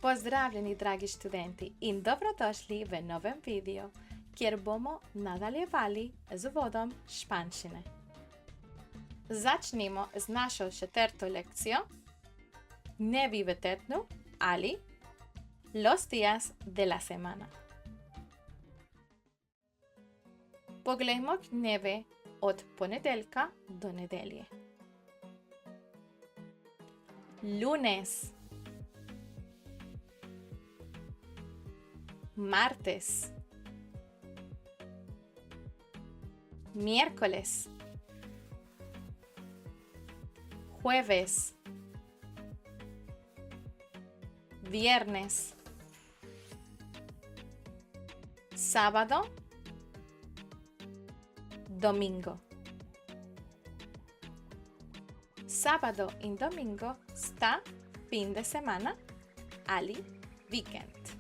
Pozdravljeni, dragi študenti, in dobrodošli v novem videu, kjer bomo nadaljevali z uvodom španščine. Začnimo z našo četrto lekcijo, dnevi v tednu ali los días de la semana. Poglejmo dneve od ponedeljka do nedelje. Lunes, martes, miércoles, jueves, viernes, sábado, domingo. Sábado y domingo sta fin de semana ali weekend.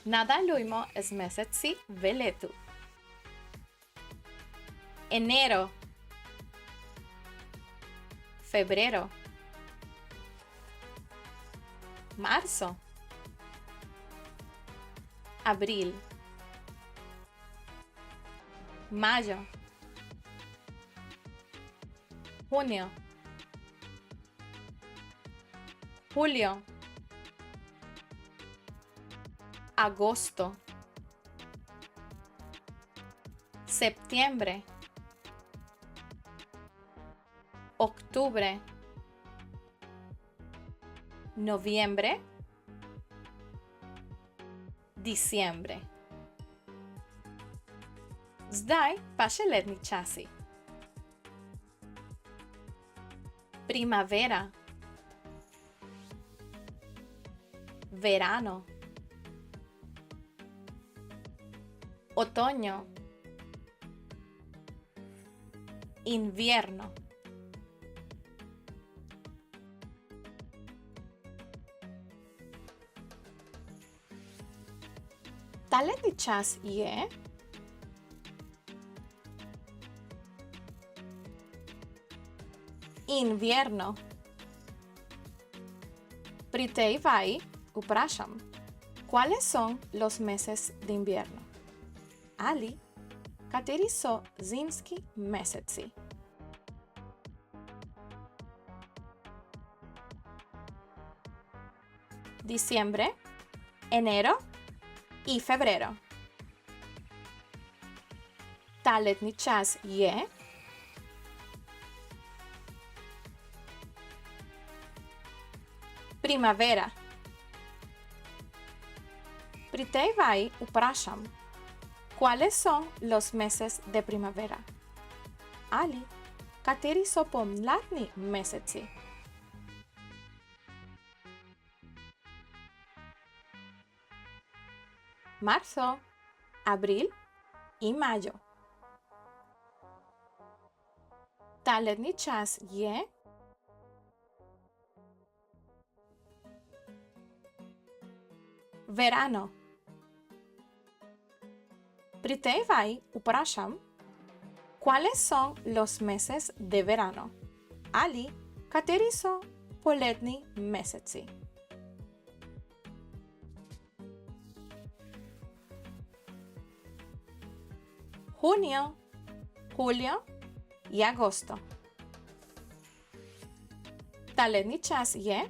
Nadalujmo z meseci v letu. Enero, febrero, marzo, abril, mayo, junio, julio, agosto, septiembre, octubre, noviembre, diciembre. Zdaj pa še letni časi. Primavera, verano, otoño, invierno. Ta letni čas je invierno. Pri tej vaji vprašam, ¿cuáles son los meses de invierno? Ali, kateri so zimski meseci? Diciembre, enero y febrero. Ta letni čas je primavera. Pri tej vaji vprašam, ¿cuáles son los meses de primavera? Ali, kateri so pomladni meseci? Marzo, abril y mayo. Ta letni čas je verano. Pri tej vaji vprašam, ¿cuáles son los meses de verano? Ali, kateri so poletni meseci? Junio, julio y agosto. Ta letni čas je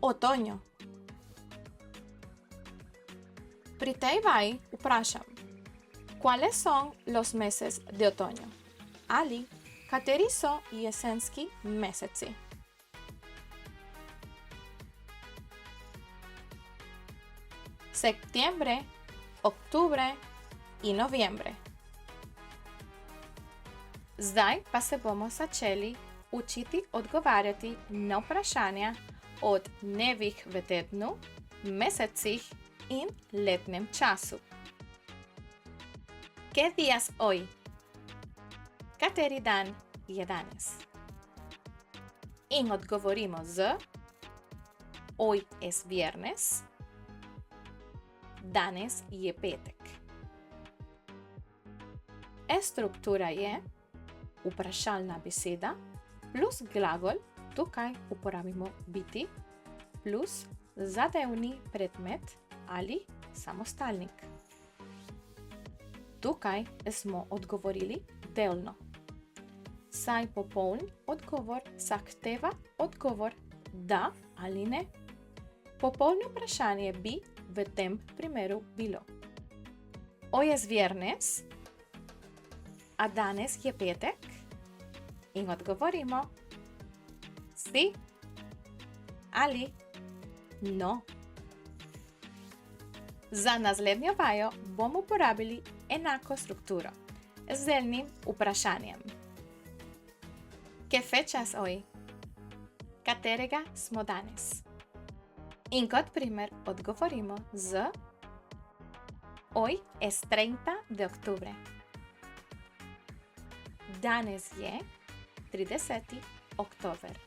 otoño. Pri tej vaji vprašam, ¿cuáles son los meses de otoño? Ali, kateri so jesenski meseci? Septiembre, octubre y noviembre. Zdaj pa se bomo začeli učiti odgovarjati na vprašanja od dnevih v tednu, mesecih in letnem času. ¿Qué día es hoy? Kateri dan je danes? In odgovorimo z hoy es viernes, danes je petek. Estruktura je vprašalna beseda plus glagol, tukaj uporabimo biti, plus zadevni predmet ali samostalnik. Tukaj smo odgovorili delno. Saj popoln odgovor zahteva odgovor da ali ne. Popolno vprašanje bi v tem primeru bilo: Hoy es viernes, a danes je petek? In odgovorimo sí ali no. Za naslednjo vajo bomo uporabili enako strukturo z delnim vprašanjem. ¿Qué fecha es hoy? Katerega smo danes? In kot primer odgovorimo z Hoy es 30 de octubre. Danes je 30. oktober.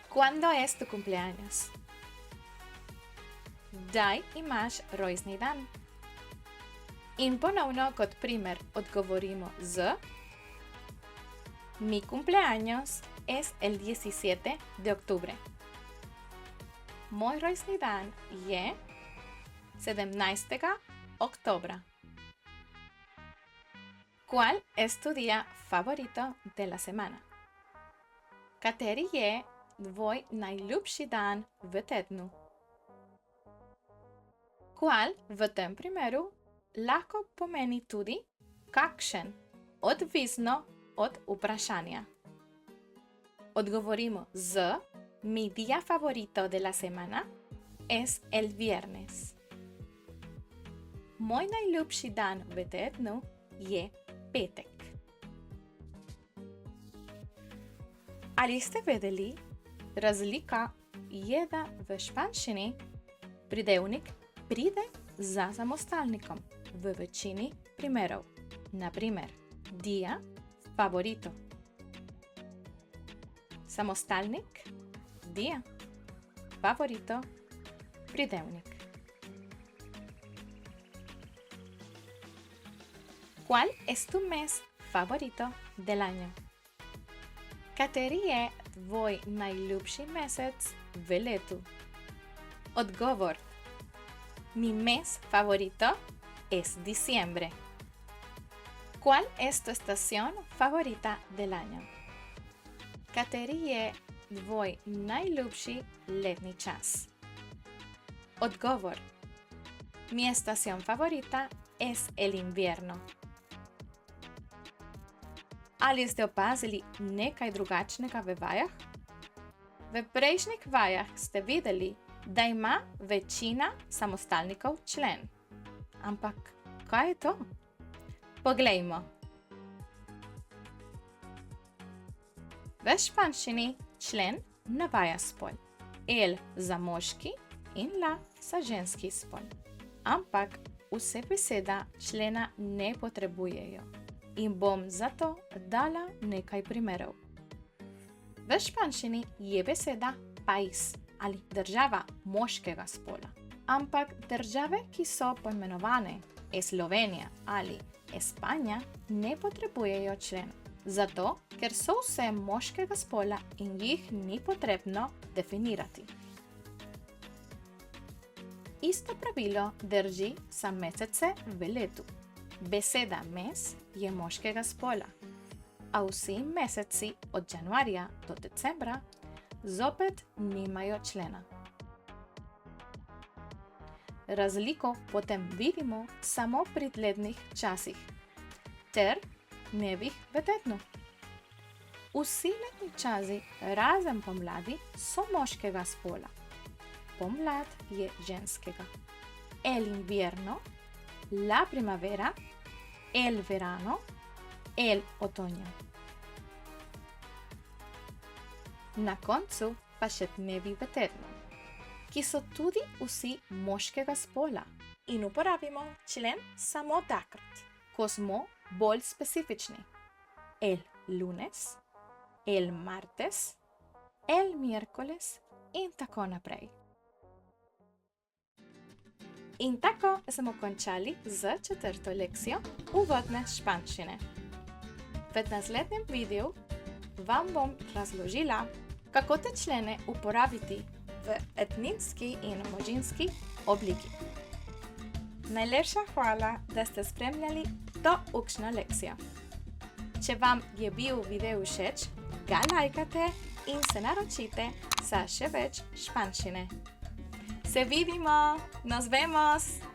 ¿Cuándo es tu cumpleaños? Kdaj imaš rojstni dan? In ponovno kot primer odgovorimo z Mi cumpleaños es el 17 de octubre. Moj rojstni dan je 17. oktobra. ¿Cuál es tu día favorito de la semana? Kateri je tvoj najljubši dan v tednu? ¿Cuál v tem primeru lahko pomeni tudi kakšen, odvisno od vprašanja. Odgovorimo z Mi día favorito de la semana es el viernes. Moj najljubši dan v tednu je petek. Ali ste vedeli, razlika je, da v španščini pridevnik pride za samostalnikom v večini primerov. Na primer, día favorito. Samostalnik, día. Favorito, pridevnik. ¿Cuál es tu mes favorito del año? Kateri je tvoj najljubši mesec v letu? Odgovor: Mi mes favorito es diciembre. ¿Cuál es tu estación favorita del año? Kateri je tvoj najljubši letni čas? Odgovor: Mi estación favorita es el invierno. Ali ste opazili nekaj drugačnega v vajah? V prejšnjih vajah ste videli, da ima večina samostalnikov člen. Ampak kaj je to? Poglejmo. V španščini člen navaja spol. El za moški in la za ženski spol. Ampak vse beseda člena ne potrebujejo. In bom zato dala nekaj primerov. V španščini je beseda país ali država moškega spola. Ampak države, ki so poimenovane Slovenija ali Španija, ne potrebujejo člena. Zato, ker so vse moškega spola in jih ni potrebno definirati. Isto pravilo drži za mesece v letu. Beseda mes je moškega spola, a vsi meseci od januarja do decembra zopet nimajo člena. Razliko potem vidimo samo pri letnih časih ter dnevih v tednu. Vsi letni časi razen pomladi so moškega spola. Pomlad je ženskega. El invierno, la primavera, el verano, el otoño. Na koncu pa še dnevi v tednu, ki so tudi vsi moškega spola in uporabimo člen samo takrat, ko smo bolj specifični. El lunes, el martes, el miércoles in tako naprej. In tako smo končali z 4. lekcijo uvodne španščine. V naslednjem videu vam bom razložila, kako te člene uporabiti v edninski in množinski obliki. Najlepša hvala, da ste spremljali to učno lekcijo. Če vam je bil video všeč, ga lajkate in se naročite za še več španščine. Se vidimo, nos vemos!